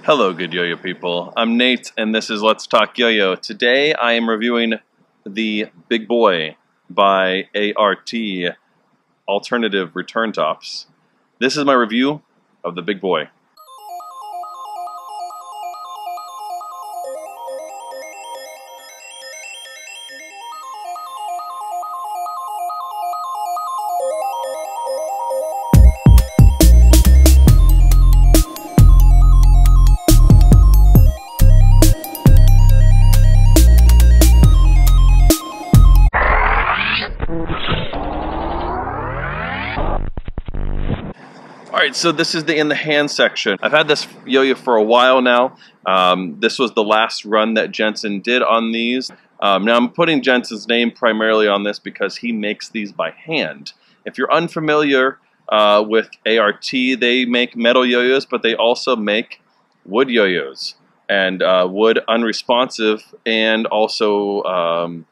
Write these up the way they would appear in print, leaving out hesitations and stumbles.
Hello, good yo-yo people. I'm Nate, and this is Let's Talk Yo-Yo. Today, I am reviewing the Big Boy by ART Alternative Return Tops. This is my review of the Big Boy. Alright, so this is the in the hand section. I've had this yo-yo for a while now. This was the last run that Jensen did on these. Now I'm putting Jensen's name primarily on this because he makes these by hand. If you're unfamiliar with ART, they make metal yo-yos, but they also make wood yo-yos. And wood unresponsive and also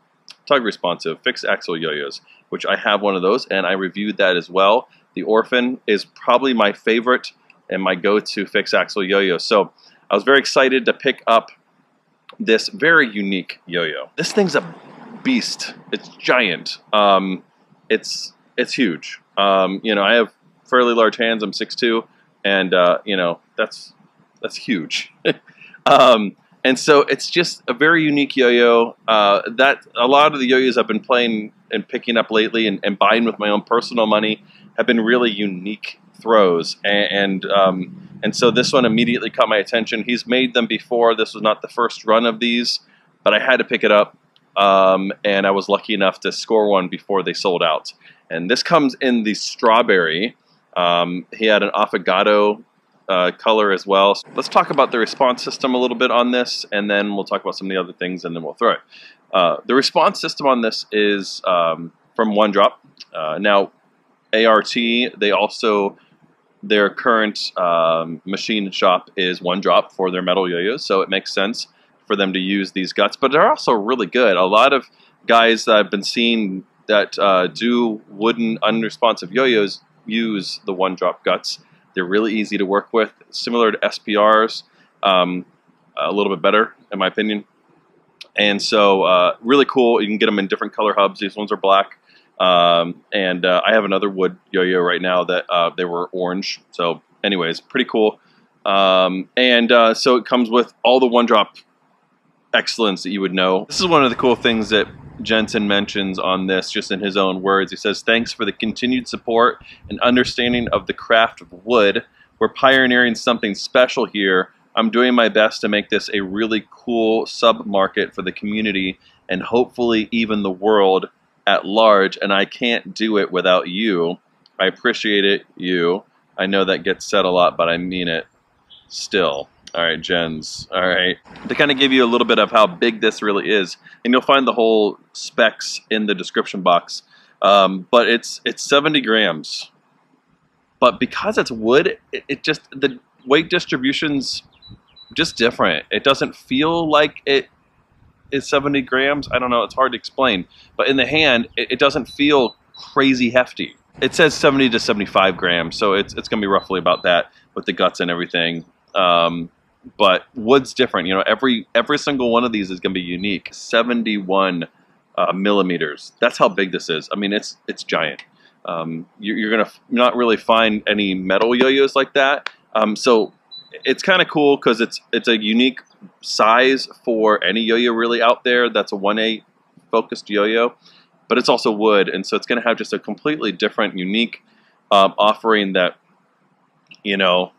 tug responsive fixed axle yo-yos, which I have one of those and I reviewed that as well. The Orphan is probably my favorite and my go-to fixed axle yo-yo. So I was very excited to pick up this very unique yo-yo. This thing's a beast. It's giant. It's huge. You know, I have fairly large hands. I'm 6'2", and you know, that's huge. And so it's just a very unique yo-yo that a lot of the yo-yos I've been playing and picking up lately and buying with my own personal money have been really unique throws, and so this one immediately caught my attention. He's made them before. This was not the first run of these, but I had to pick it up, and I was lucky enough to score one before they sold out. And this comes in the strawberry. He had an affogato color as well. So let's talk about the response system a little bit on this, and then we'll talk about some of the other things, and then we'll throw it. The response system on this is from One Drop. Now, ART, they also, their current machine shop is One Drop for their metal yo-yos, so it makes sense for them to use these guts, but they're also really good. A lot of guys that I've been seeing that do wooden unresponsive yo-yos use the One Drop guts. They're really easy to work with, similar to SPRs, a little bit better in my opinion. And so really cool. You can get them in different color hubs. These ones are black. And I have another wood yo-yo right now that they were orange. So anyways, pretty cool. So it comes with all the One Drop excellence that you would know. This is one of the cool things that Jensen mentions on this, just in his own words. He says, "Thanks for the continued support and understanding of the craft of wood. We're pioneering something special here. I'm doing my best to make this a really cool sub-market for the community and hopefully even the world at large, and I can't do it without you. I appreciate it, you." I know that gets said a lot, but I mean it still. All right, Jens. All right. To kind of give you a little bit of how big this really is, and you'll find the whole specs in the description box, but it's 70 grams. But because it's wood, it just, the weight distribution's just different. It doesn't feel like it is 70 grams. I don't know, it's hard to explain. But in the hand, it doesn't feel crazy hefty. It says 70 to 75 grams, so it's going to be roughly about that with the guts and everything. But wood's different. You know, every single one of these is going to be unique. 71 millimeters. That's how big this is. I mean, it's giant. You're going to not really find any metal yo-yos like that. So it's kind of cool because it's a unique size for any yo-yo really out there that's a 1/8 focused yo-yo, but it's also wood, and so it's going to have just a completely different, unique offering that, you know,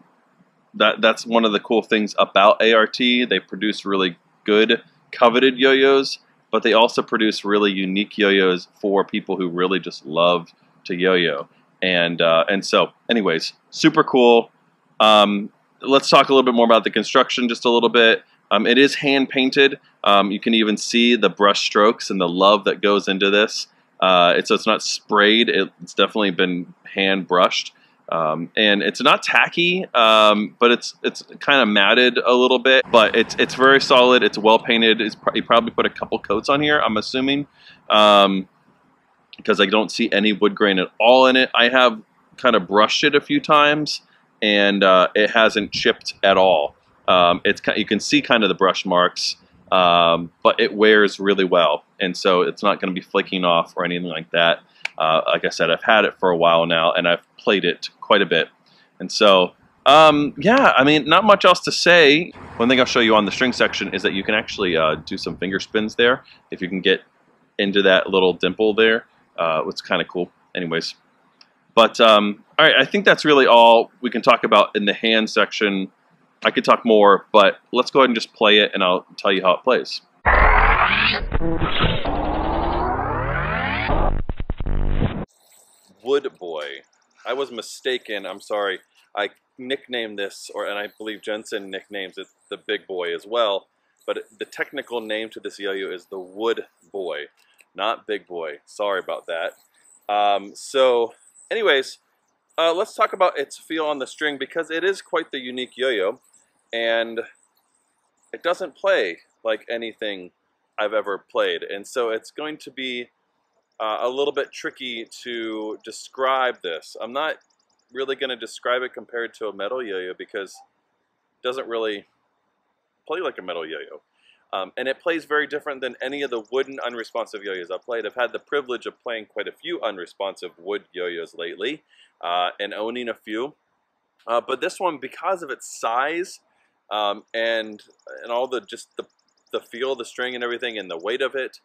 that's one of the cool things about ART. They produce really good, coveted yo-yos, but they also produce really unique yo-yos for people who really just love to yo-yo. And so, anyways, super cool. Let's talk a little bit more about the construction just a little bit. It is hand painted. You can even see the brush strokes and the love that goes into this. So it's not sprayed. It's definitely been hand brushed. And it's not tacky, but it's kind of matted a little bit. But it's very solid. It's well painted. You probably put a couple coats on here, I'm assuming, because I don't see any wood grain at all in it. I have kind of brushed it a few times, and it hasn't chipped at all. You can see kind of the brush marks, but it wears really well, and so it's not going to be flaking off or anything like that. Like I said, I've had it for a while now, and I've played it quite a bit, and so yeah, I mean, not much else to say. One thing I'll show you on the string section is that you can actually do some finger spins there if you can get into that little dimple there. It's kind of cool. Anyways, but all right, I think that's really all we can talk about in the hand section. I could talk more, but let's go ahead and just play it, and I'll tell you how it plays. Woodboy. I was mistaken. I'm sorry. I nicknamed this, and I believe Jensen nicknames it the Big Boy as well. But the technical name to this yo-yo is the Woodboy, not Big Boy. Sorry about that. So, anyways, let's talk about its feel on the string, because it is quite the unique yo-yo, and it doesn't play like anything I've ever played, and so it's going to be a little bit tricky to describe this. I'm not really going to describe it compared to a metal yo-yo, because it doesn't really play like a metal yo-yo. And it plays very different than any of the wooden unresponsive yo-yos I've played. I've had the privilege of playing quite a few unresponsive wood yo-yos lately, and owning a few. But this one, because of its size, and all the the feel of the string and everything, and the weight of it,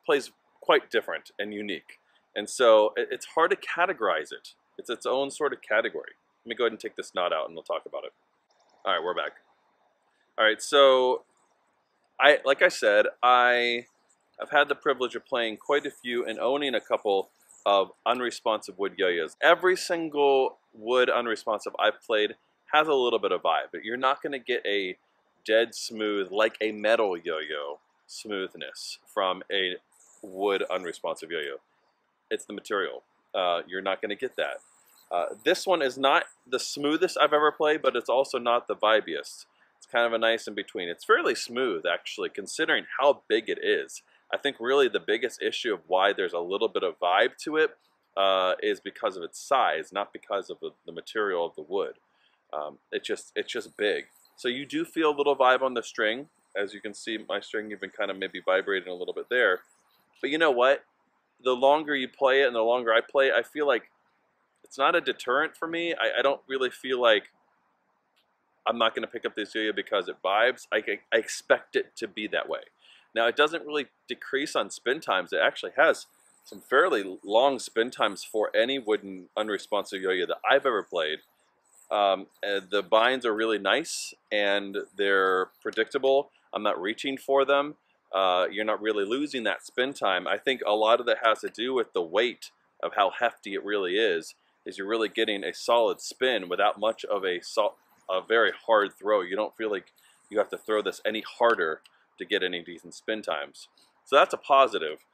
plays quite different and unique. And so it's hard to categorize it. It's its own sort of category. Let me go ahead and take this knot out, and we'll talk about it. All right, we're back. All right, so like I said, I've had the privilege of playing quite a few and owning a couple of unresponsive wood yo-yos. Every single wood unresponsive I've played has a little bit of vibe, but you're not going to get a dead smooth, like a metal yo-yo smoothness from a wood unresponsive yo-yo. It's the material. You're not going to get that. This one is not the smoothest I've ever played, but it's also not the vibiest. It's kind of a nice in between. It's fairly smooth, actually, considering how big it is. I think really the biggest issue of why there's a little bit of vibe to it is because of its size, not because of the material of the wood. It's just big. So you do feel a little vibe on the string. As you can see, my string even kind of maybe vibrating a little bit there. But you know what? The longer you play it and the longer I play it, I feel like it's not a deterrent for me. I don't really feel like I'm not going to pick up this yo-yo because it vibes. I expect it to be that way. Now, it doesn't really decrease on spin times. It actually has some fairly long spin times for any wooden unresponsive yo-yo that I've ever played. The binds are really nice, and they're predictable. I'm not reaching for them. You're not really losing that spin time. I think a lot of that has to do with the weight of how hefty it really is you're really getting a solid spin without much of a very hard throw. You don't feel like you have to throw this any harder to get any decent spin times. So that's a positive.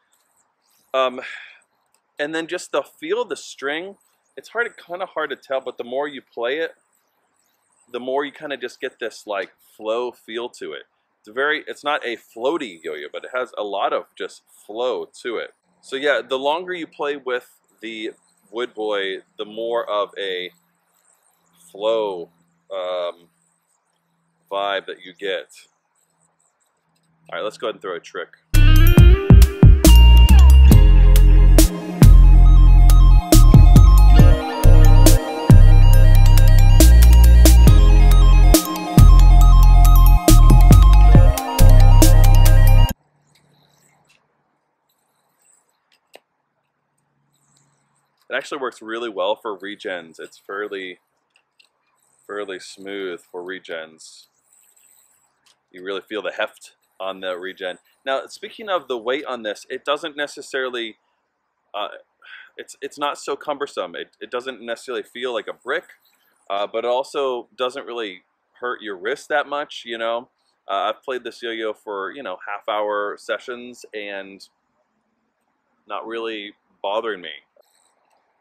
And then just the feel of the string, it's kind of hard to tell, but the more you play it, the more you kind of just get this like flow feel to it. It's not a floaty yo-yo, but it has a lot of just flow to it. So yeah, the longer you play with the Woodboy, the more of a flow vibe that you get. All right, let's go ahead and throw a trick. It actually works really well for regens. It's fairly smooth for regens. You really feel the heft on the regen. Now, speaking of the weight on this, it doesn't necessarily, it's not so cumbersome. It doesn't necessarily feel like a brick, but it also doesn't really hurt your wrist that much, you know. I've played this yo-yo for, you know, half-hour sessions and not really bothering me.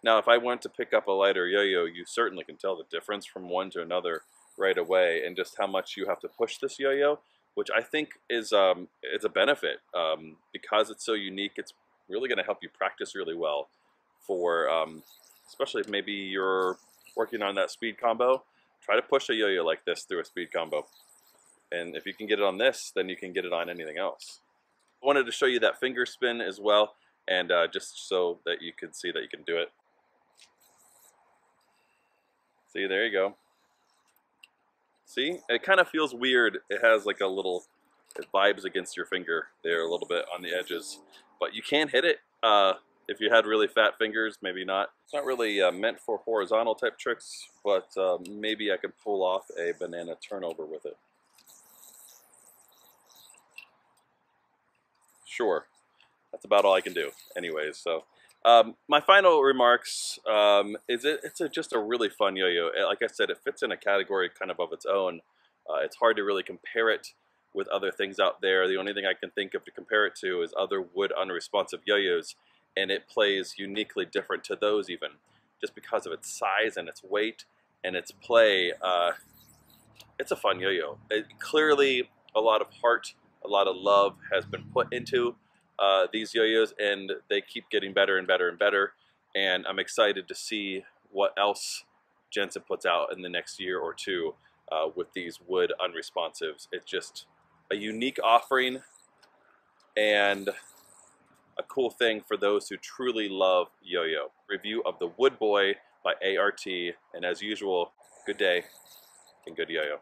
Now, if I went to pick up a lighter yo-yo, you certainly can tell the difference from one to another right away, and just how much you have to push this yo-yo, which I think is a benefit. Because it's so unique, it's really going to help you practice really well for, especially if maybe you're working on that speed combo. Try to push a yo-yo like this through a speed combo. And if you can get it on this, then you can get it on anything else. I wanted to show you that finger spin as well, and just so that you could see that you can do it. See, there you go. See, it kind of feels weird. It has like a little, it vibes against your finger there a little bit on the edges, but you can hit it. If you had really fat fingers, maybe not. It's not really meant for horizontal type tricks, but maybe I could pull off a banana turnover with it. Sure, that's about all I can do anyways. So my final remarks is it's just a really fun yo-yo. Like I said, it fits in a category kind of its own. It's hard to really compare it with other things out there. The only thing I can think of to compare it to is other wood unresponsive yo-yos, and it plays uniquely different to those even, just because of its size and its weight and its play. It's a fun yo-yo. Clearly a lot of heart, a lot of love has been put into these yo-yos, and they keep getting better and better and better, and I'm excited to see what else Jensen puts out in the next year or two with these wood unresponsives. It's just a unique offering and a cool thing for those who truly love yo-yo. Review of the Woodboy by ART, and as usual, good day and good yo-yo.